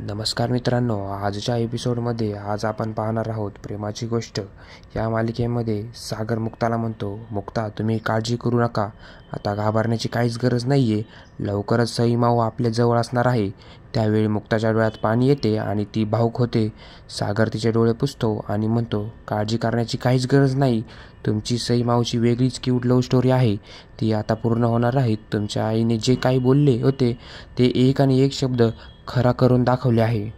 नमस्कार मित्रांनो, आजच्या एपिसोडमध्ये आज आपण पाहणार आहोत प्रेमाची गोष्ट. या मालिकेमध्ये सागर मुक्ताला म्हणतो, मुक्ता तुम्ही काळजी करू नका, आता घाबरण्याची काहीच गरज नाही आहे, लवकरच सई माऊ आपल्या जवळ असणार आहे. त्यावेळी मुक्ताच्या डोळ्यात पाणी येते आणि ती भावुक होते. सागर तिचे डोळे पुसतो आणि म्हणतो, काळजी करण्याची काहीच गरज नाही, तुमची सई माऊची वेगळीच क्यूट लव्ह स्टोरी आहे, ती आता पूर्ण होणार आहे. तुमच्या आईने जे काही बोलले होते ते एक आणि एक शब्द खरा करून दाखवले आहे.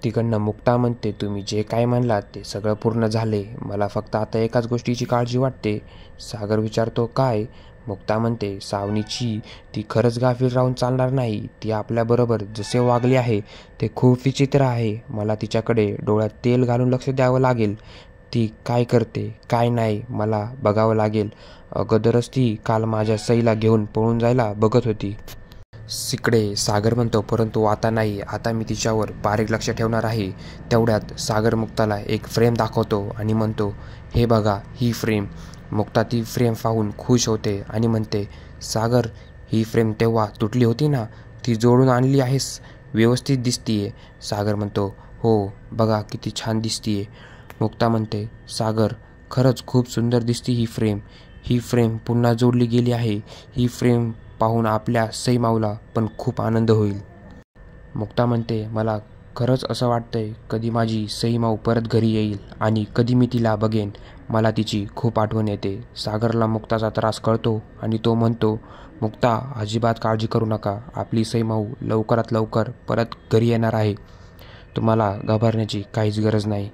तिकडनं मुक्ता म्हणते, तुम्ही जे काय म्हणलात ते सगळं पूर्ण झाले, मला फक्त आता एकाच गोष्टीची काळजी वाटते. सागर विचारतो, काय? मुक्ता म्हणते, सावनीची ती खरंच गाफील राहून चालणार नाही, ती आपल्याबरोबर जसे वागली आहे ते खूप विचित्र आहे, मला तिच्याकडे डोळ्यात तेल घालून लक्ष द्यावं लागेल, ती काय करते काय नाही मला बघावं लागेल. अगोदरच ती काल माझ्या सईला घेऊन पळून जायला बघत होती. इकडे सागर म्हणतो, परंतु आता नाही, आता मी तिच्यावर बारीक लक्ष ठेवणार आहे. तेवढ्यात सागर मुक्ताला एक फ्रेम दाखवतो आणि म्हणतो, हे बघा ही फ्रेम. मुक्ता ती फ्रेम पाहून खुश होते आणि म्हणते, सागर ही फ्रेम तेव्हा तुटली होती ना, ती जोडून आणली आहेस, व्यवस्थित दिसतीये. सागर म्हणतो, हो बघा किती छान दिसतीये. मुक्ता म्हणते, सागर खरंच खूप सुंदर दिसती ही फ्रेम, ही फ्रेम पुन्हा जोडली गेली आहे, ही फ्रेम पाहून आपल्या सई माऊला पण खूप आनंद होईल. मुक्ता म्हणते, मला खरंच असं वाटतंय कधी माझी सई माऊ परत घरी येईल आणि कधी मी तिला बघेन, मला तिची खूप आठवण येते. सागरला मुक्ताचा त्रास कळतो आणि तो म्हणतो, मुक्ता अजिबात काळजी करू नका, आपली सई माऊ लवकरात लवकर परत घरी येणार आहे, तुम्हाला घाबरण्याची काहीच गरज नाही.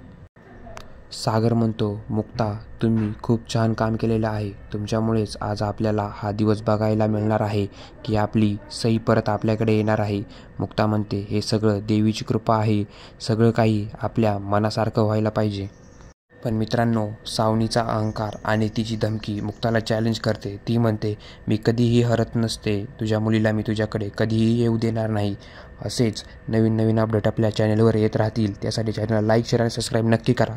सागर म्हणतो, मुक्ता तुम्ही खूप छान काम केलेलं आहे, तुमच्यामुळेच आज आपल्याला हा दिवस बघायला मिळणार आहे की आपली सई परत आपल्याकडे येणार आहे. मुक्ता म्हणते, हे सगळं देवीची कृपा आहे, सगळं काही आपल्या मनासारखं व्हायला पाहिजे. पण मित्रांनो, सावनीचा अहंकार आणि तिची धमकी मुक्ताला चॅलेंज करते. ती म्हणते, मी कधीही हरत नसते, तुझ्या मुलीला मी तुझ्याकडे कधीही येऊ देणार नाही. असेच नवीन नवीन अपडेट आपल्या चॅनलवर येत राहतील, त्यासाठी चॅनलला लाईक, शेअर आणि सबस्क्राईब नक्की करा.